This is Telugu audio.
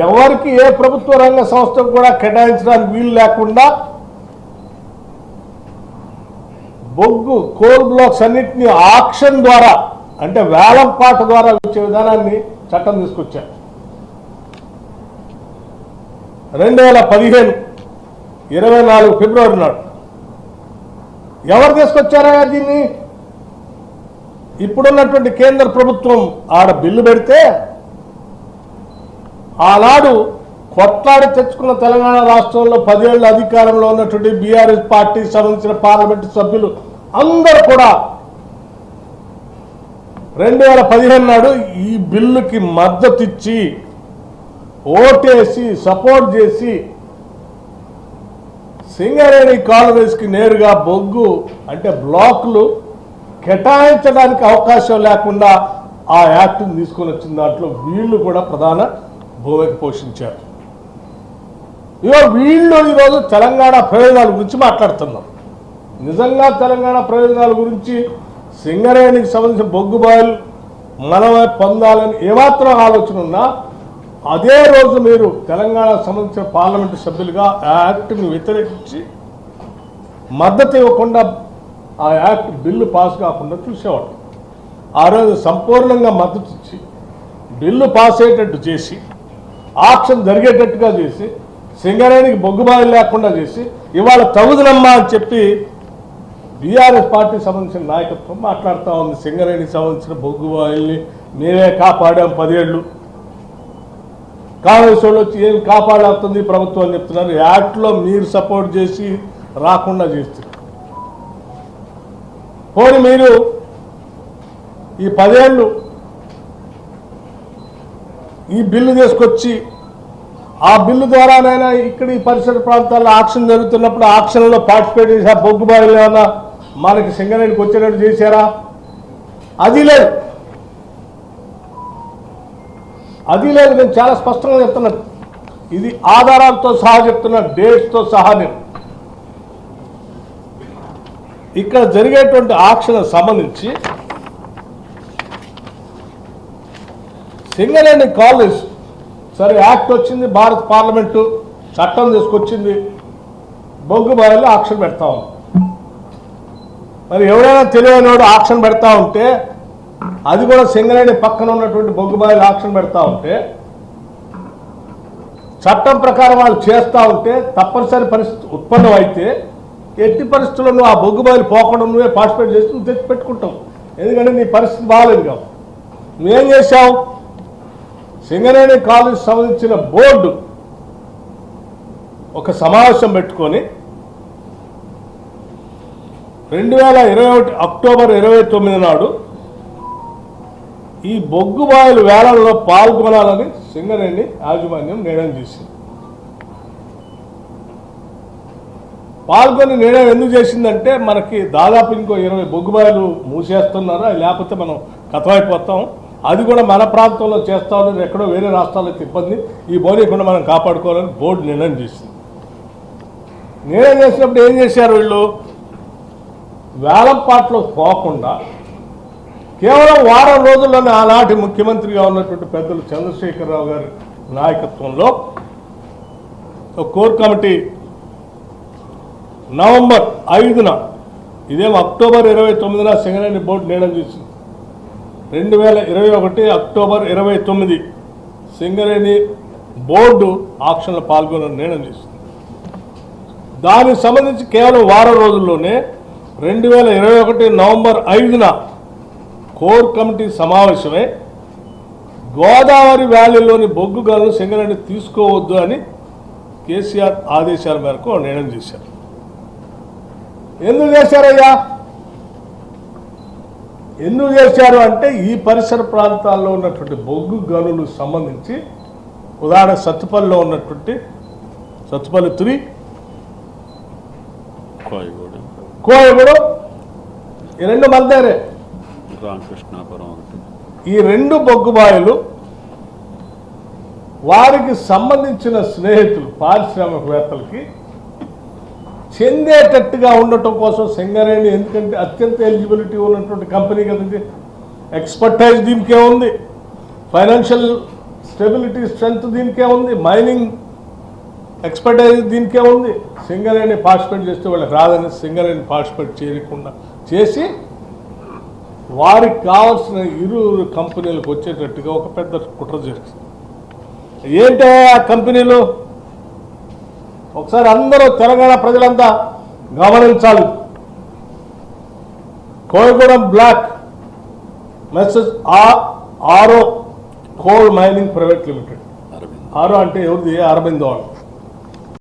ఎవరికి ఏ ప్రభుత్వ రంగ సంస్థకు కూడా కేటాయించడానికి వీలు లేకుండా బొగ్గు కోల్ బ్లాక్స్ అన్నింటినీ ఆక్షన్ ద్వారా అంటే వేలంపాట ద్వారా ఇచ్చే విధానాన్ని చట్టం తీసుకొచ్చారు. 2015 24 ఫిబ్రవరి నాడు ఎవరు తీసుకొచ్చారా దీన్ని? ఇప్పుడున్నటువంటి కేంద్ర ప్రభుత్వం ఆడ బిల్లు పెడితే ఆనాడు కొట్లాడి తెచ్చుకున్న తెలంగాణ రాష్ట్రంలో 10 ఏళ్ల అధికారంలో ఉన్నటువంటి బీఆర్ఎస్ పార్టీకి సంబంధించిన పార్లమెంటు సభ్యులు అందరూ కూడా 2015 నాడు ఈ బిల్లుకి మద్దతు ఇచ్చి ఓటేసి సపోర్ట్ చేసి సింగరేణి కాలనీస్కి నేరుగా బొగ్గు అంటే బ్లాక్లు కేటాయించడానికి అవకాశం లేకుండా ఆ యాక్ట్ని తీసుకొని వచ్చిన దాంట్లో వీళ్ళు కూడా ప్రధాన భూమిక పోషించారు. వీళ్ళు ఈరోజు తెలంగాణ ప్రయోజనాల గురించి మాట్లాడుతున్నాం. నిజంగా తెలంగాణ ప్రయోజనాల గురించి సింగరేణికి సంబంధించిన బొగ్గు బాయిల్ మనమే పొందాలని ఏమాత్రం ఆలోచన ఉన్నా అదే రోజు మీరు తెలంగాణకు సంబంధించిన పార్లమెంటు సభ్యులుగా ఆ యాక్ట్ని వ్యతిరేకించి మద్దతు ఇవ్వకుండా ఆ యాక్ట్ బిల్లు పాస్ కాకుండా చూసేవాడు. ఆ రోజు సంపూర్ణంగా మద్దతు ఇచ్చి బిల్లు పాస్ అయ్యేటట్టు చేసి ఆక్షన్ జరిగేటట్టుగా చేసి సింగరేణికి బొగ్గుబాయిలు లేకుండా చేసి ఇవాళ తగుదనమ్మా అని చెప్పి బీఆర్ఎస్ పార్టీకి సంబంధించిన నాయకత్వం మాట్లాడుతూ ఉంది. సింగరేణికి సంబంధించిన బొగ్గుబాయిల్ని మేమే కాపాడాం 10 ఏళ్ళు, కాంగ్రెస్ వాళ్ళు వచ్చి ఏం కాపాడుతుంది ప్రభుత్వం అని చెప్తున్నారు. యాక్ట్లో మీరు సపోర్ట్ చేసి రాకుండా చేస్తున్నారు. పోనీ మీరు ఈ 10 ఏళ్ళు ఈ బిల్లు తీసుకొచ్చి ఆ బిల్లు ద్వారానైనా ఇక్కడ ఈ పరిసర ప్రాంతాల్లో ఆక్షన్ జరుగుతున్నప్పుడు ఆక్షన్లో పార్టిసిపేట్ చేసి ఆ బొగ్గు బాయిలు ఏమన్నా మనకి సింగరేణికి వచ్చేటట్టు చేశారా? అది లేదు, అది లేదు. నేను చాలా స్పష్టంగా చెప్తున్నాను. ఇది ఆధారాలతో సహా చెప్తున్నా, డేట్స్తో సహా. నేను ఇక్కడ జరిగేటువంటి ఆక్షన్ సంబంధించి సింగరేణి కాలేజ్ సరే యాక్ట్ వచ్చింది, భారత పార్లమెంటు చట్టం తీసుకొచ్చింది, బొగ్గు బాయిలు ఆక్షన్ పెడతా ఉంది. మరి ఎవరైనా తెలియనివాడు ఆక్షన్ పెడతా ఉంటే అది కూడా సింగరేణి పక్కన ఉన్నటువంటి బొగ్గు బాయిలు ఆక్షన్ పెడతా ఉంటే చట్టం ప్రకారం వాళ్ళు చేస్తూ ఉంటే తప్పనిసరి పరిస్థితి ఉత్పన్నం అయితే ఎట్టి పరిస్థితుల్లో నువ్వు ఆ బొగ్గు బాయిలు పోకుండా నువ్వే పార్టిసిపేట్ చేసి నువ్వు తెచ్చి పెట్టుకుంటావు. ఎందుకంటే నీ పరిస్థితి బాగాలేదు కావు. నువ్వేం చేశావు? సింగరేణి కాలేజ్ సంబంధించిన బోర్డు ఒక సమావేశం పెట్టుకొని 2021 అక్టోబర్ 29 నాడు ఈ బొగ్గు బాయిలు వేలంలో పాల్గొనాలని సింగరేణి యాజమాన్యం నిర్ణయం చేసింది. పాల్గొని నిర్ణయం ఎందుకు చేసిందంటే మనకి దాదాపు ఇంకో 20 బొగ్గు బాయిలు మూసేస్తున్నారు, అది లేకపోతే మనం కథమైపోతాం, అది కూడా మన ప్రాంతంలో చేస్తామని ఎక్కడో వేరే రాష్ట్రాలకు ఇబ్బంది, ఈ బోనీకుండా మనం కాపాడుకోవాలని బోర్డు నిర్ణయం చేసింది. నిర్ణయం చేసినప్పుడు ఏం చేశారు వీళ్ళు? వేలంపాట్లో పోకుండా కేవలం వారం రోజుల్లోనే ఆనాటి ముఖ్యమంత్రిగా ఉన్నటువంటి పెద్దలు చంద్రశేఖరరావు గారి నాయకత్వంలో ఒక కోర్ కమిటీ నవంబర్ 5న ఇదేమో అక్టోబర్ 29న సింగరేణి బోర్డు నిర్ణయం చేసింది. 2021 అక్టోబర్ 29 సింగరేణి బోర్డు ఆక్షన్లో పాల్గొన నిర్ణయం చేసింది. దానికి సంబంధించి కేవలం వారం రోజుల్లోనే 2021 నవంబర్ 5న కోర్ కమిటీ సమావేశమై గోదావరి వ్యాలీలోని బొగ్గు గనులను సింగరేణి తీసుకోవద్దు అని కేసీఆర్ ఆదేశాల మేరకు నిర్ణయం చేశారు. ఎందుకు చేశారయ్యా? ఎందుకు చేశారు అంటే ఈ పరిసర ప్రాంతాల్లో ఉన్నటువంటి బొగ్గు గనులు సంబంధించి ఉదాహరణ సత్తుపల్లిలో ఉన్నటువంటి సత్తుపల్లి 3, కోయగూడెం ఈ 2 మల్దేరే, ఈ 2 బొగ్గు బాయిలు వారికి సంబంధించిన స్నేహితులు పారిశ్రామికవేత్తలకి చెందేటట్టుగా ఉండటం కోసం సింగరేణి, ఎందుకంటే అత్యంత ఎలిజిబిలిటీ ఉన్నటువంటి కంపెనీ కదండి, ఎక్స్పర్టైజ్ దీనికే ఉంది, ఫైనాన్షియల్ స్టెబిలిటీ స్ట్రెంగ్త్ దీనికే ఉంది, మైనింగ్ ఎక్స్పర్టైజ్ దీనికే ఉంది. సింగరేణి పార్టిసిపేట్ చేస్తే వాళ్ళకి రాదని సింగరేణి పార్టిసిపేట్ చేయకుండా చేసి వారికి కావాల్సిన ఇరు కంపెనీలకు వచ్చేటట్టుగా ఒక పెద్ద కుట్ర చేస్తుంది. ఏంటే ఆ కంపెనీలు ఒకసారి అందరూ తెలంగాణ ప్రజలంతా గమనించాలి. కోయగూడెం బ్లాక్ మెసేజ్ ఆరో కోల్ మైనింగ్ ప్రైవేట్ లిమిటెడ్. ఆరో అంటే ఎవరిది? అరబిందో.